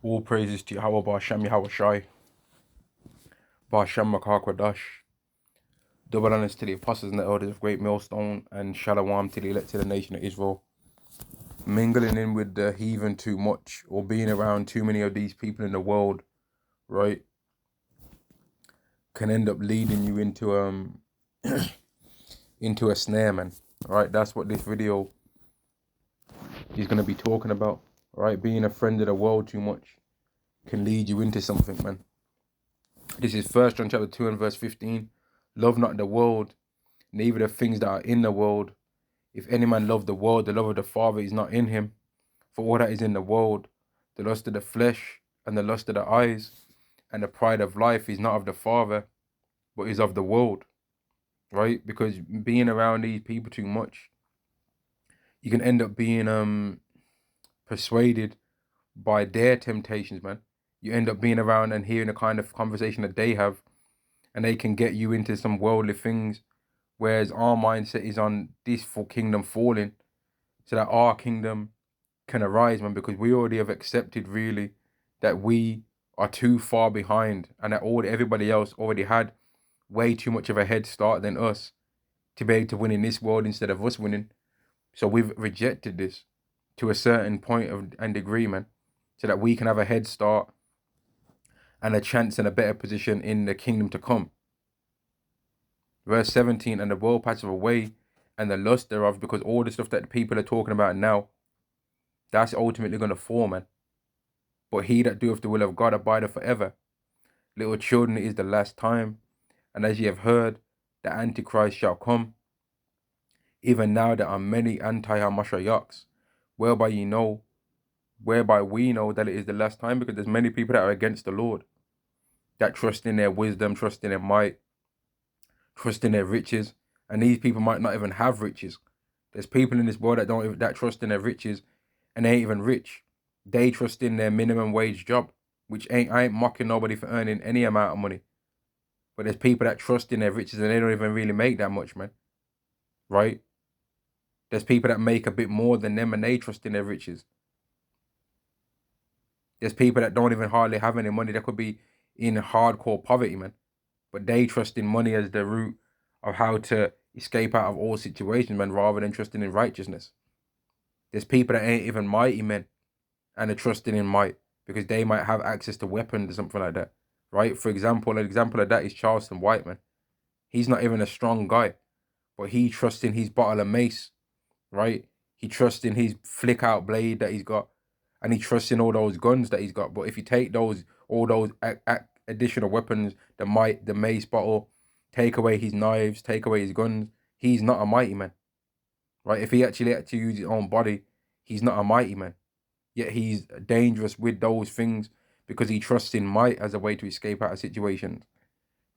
All praises to Yahweh Ba'Shem Yahweh Shai, Ba'Shem Makar Double honors to the apostles and the elders of Great Millstone, and Shalom to the elect of the nation of Israel. Mingling in with the heathen too much, or being around too many of these people in the world, right, can end up leading you into into a snare, man. Right, that's what this video is going to be talking about. Right, being a friend of the world too much can lead you into something, man. This is 1 John chapter 2 and verse 15. Love not the world, neither the things that are in the world. If any man love the world, the love of the Father is not in him. For all that is in the world, the lust of the flesh, and the lust of the eyes, and the pride of life is not of the Father, but is of the world. Right? Because being around these people too much, you can end up being persuaded by their temptations, man. You end up being around and hearing the kind of conversation that they have, and they can get you into some worldly things, whereas our mindset is on this full kingdom falling, so that our kingdom can arise, man, because we already have accepted really that we are too far behind, and that everybody else already had way too much of a head start than us to be able to win in this world instead of us winning. So we've rejected this to a certain point of and degree, man, so that we can have a head start and a chance and a better position in the kingdom to come. Verse 17, and the world passeth away, and the lust thereof, because all the stuff that people are talking about now, that's ultimately going to fall, man. But he that doeth the will of God abideth forever. Little children, it is the last time. And as ye have heard, the Antichrist shall come. Even now there are many anti-Hamashiachs, whereby we know that it is the last time, because there's many people that are against the Lord, that trust in their wisdom, trust in their might, trust in their riches. And these people might not even have riches. There's people in this world that trust in their riches, and they ain't even rich. They trust in their minimum wage job, which I ain't mocking nobody for earning any amount of money. But there's people that trust in their riches and they don't even really make that much, man. Right? There's people that make a bit more than them and they trust in their riches. There's people that don't even hardly have any money. That could be in hardcore poverty, man. But they trust in money as the root of how to escape out of all situations, man, rather than trusting in righteousness. There's people that ain't even mighty men and are trusting in might because they might have access to weapons or something like that, right? For example, an example of that is Charleston White, man. He's not even a strong guy, but he trusts in his bottle of mace, right? He trusts in his flick out blade that he's got, and he trusts in all those guns that he's got. But if you take all those additional weapons, the mace bottle, take away his knives, take away his guns, he's not a mighty man, right? If he actually had to use his own body, he's not a mighty man. Yet he's dangerous with those things because he trusts in might as a way to escape out of situations,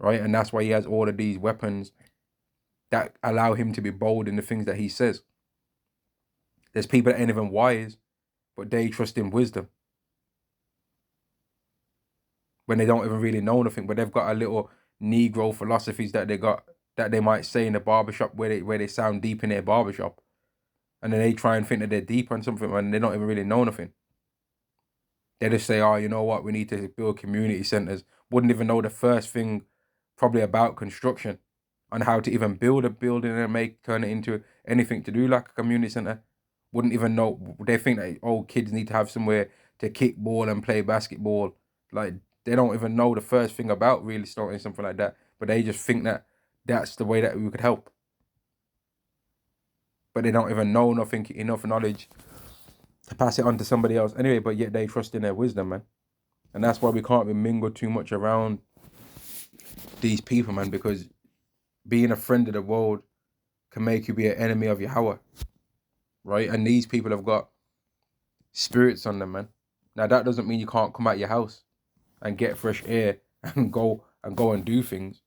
right? And that's why he has all of these weapons that allow him to be bold in the things that he says. There's people that ain't even wise, but they trust in wisdom when they don't even really know nothing, but they've got a little Negro philosophies that they might say in the barbershop where they sound deep in their barbershop. And then they try and think that they're deep on something and they don't even really know nothing. They just say, oh, you know what, we need to build community centers. Wouldn't even know the first thing probably about construction, on how to even build a building and turn it into anything to do like a community center. Wouldn't even know. They think that, kids need to have somewhere to kick ball and play basketball. Like, they don't even know the first thing about really starting something like that. But they just think that that's the way that we could help. But they don't even know enough knowledge to pass it on to somebody else anyway, but yet they trust in their wisdom, man. And that's why we can't be mingled too much around these people, man, because being a friend of the world can make you be an enemy of Yahweh, right? And these people have got spirits on them, man. Now, that doesn't mean you can't come out your house and get fresh air and go and do things,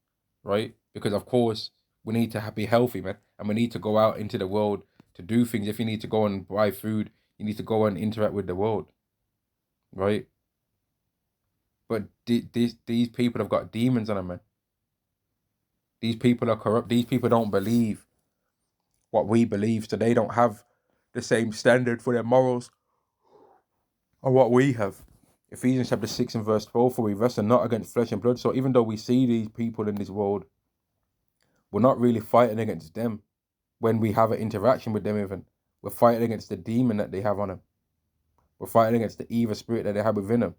right? Because, of course, we need to be healthy, man. And we need to go out into the world to do things. If you need to go and buy food, you need to go and interact with the world, right? But these people have got demons on them, man. These people are corrupt. These people don't believe what we believe, so they don't have the same standard for their morals or what we have. Ephesians chapter 6 and verse 12, for we wrestle not against flesh and blood. So even though we see these people in this world, we're not really fighting against them. When we have an interaction with them even, we're fighting against the demon that they have on them. We're fighting against the evil spirit that they have within them,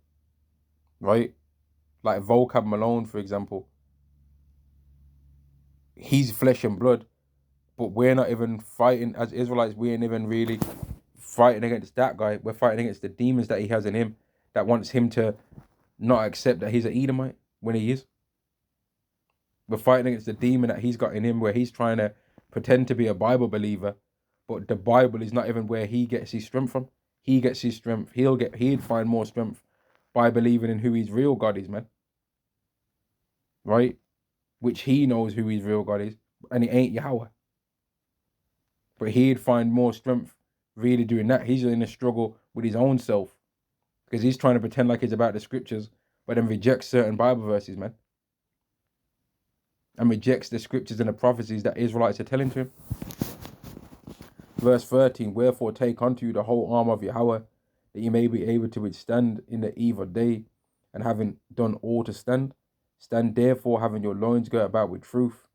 right? Like Vocab Malone, for example. He's flesh and blood, but we're not even fighting, as Israelites, we ain't even really fighting against that guy. We're fighting against the demons that he has in him that wants him to not accept that he's an Edomite when he is. We're fighting against the demon that he's got in him where he's trying to pretend to be a Bible believer, but the Bible is not even where he gets his strength from. He gets his strength. He'd find more strength by believing in who his real God is, man. Right? Which he knows who his real God is, and it ain't Yahweh. But he'd find more strength really doing that. He's in a struggle with his own self because he's trying to pretend like he's about the scriptures, but then rejects certain Bible verses, man. And rejects the scriptures and the prophecies that Israelites are telling to him. Verse 13, wherefore take unto you the whole arm of Yahweh, that you may be able to withstand in the evil day, and having done all to stand. Stand therefore, having your loins girt about with truth,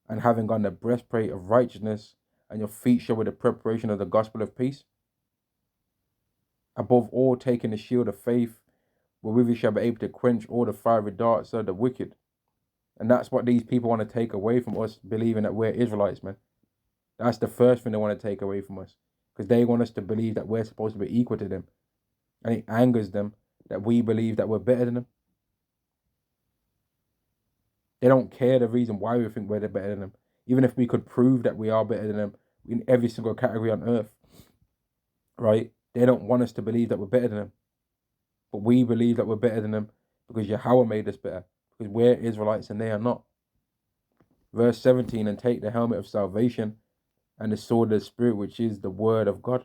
and having on the breastplate of righteousness, and your feet shod with the preparation of the gospel of peace. Above all, taking the shield of faith, wherewith you shall be able to quench all the fiery darts of the wicked. And that's what these people want to take away from us, believing that we're Israelites, man. That's the first thing they want to take away from us, because they want us to believe that we're supposed to be equal to them. And it angers them that we believe that we're better than them. They don't care the reason why we think we're better than them. Even if we could prove that we are better than them in every single category on earth, right? They don't want us to believe that we're better than them. But we believe that we're better than them because Yahweh made us better, because we're Israelites and they are not. Verse 17, and take the helmet of salvation and the sword of the Spirit, which is the word of God.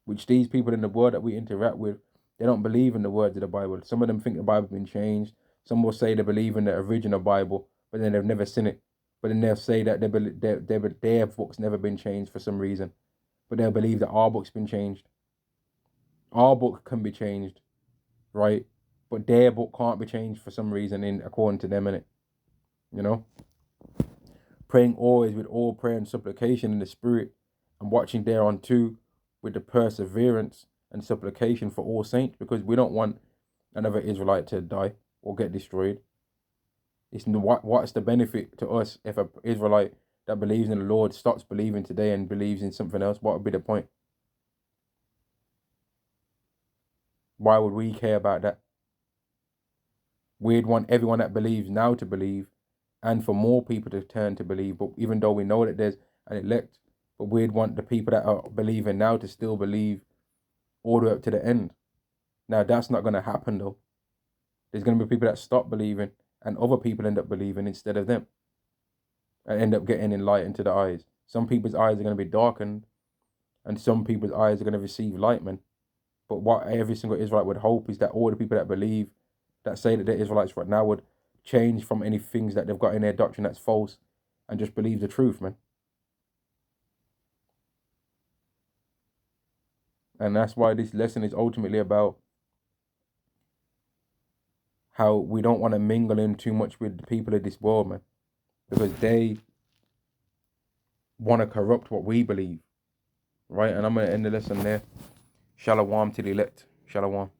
Which these people in the world that we interact with, they don't believe in the words of the Bible. Some of them think the Bible's been changed. Some will say they believe in the original Bible, but then they've never seen it. But then they'll say that their book's never been changed for some reason. But they'll believe that our book's been changed. Our book can be changed, right? But their book can't be changed for some reason, according to them, innit? You know? Praying always with all prayer and supplication in the Spirit, and watching thereunto with the perseverance and supplication for all saints, because we don't want another Israelite to die or get destroyed. What's the benefit to us if an Israelite that believes in the Lord stops believing today and believes in something else? What would be the point? Why would we care about that? We'd want everyone that believes now to believe, and for more people to turn to believe. But even though we know that there's an elect, but we'd want the people that are believing now to still believe all the way up to the end. Now, that's not going to happen, though. There's going to be people that stop believing, and other people end up believing instead of them, and end up getting enlightened to the eyes. Some people's eyes are going to be darkened, and some people's eyes are going to receive light, man. But what every single Israelite would hope is that all the people that believe, that say that they're Israelites right now, would change from any things that they've got in their doctrine that's false and just believe the truth, man. And that's why this lesson is ultimately about how we don't want to mingle in too much with the people of this world, man, because they want to corrupt what we believe, right? And I'm going to end the lesson there. Shalom to the elect. Shalom.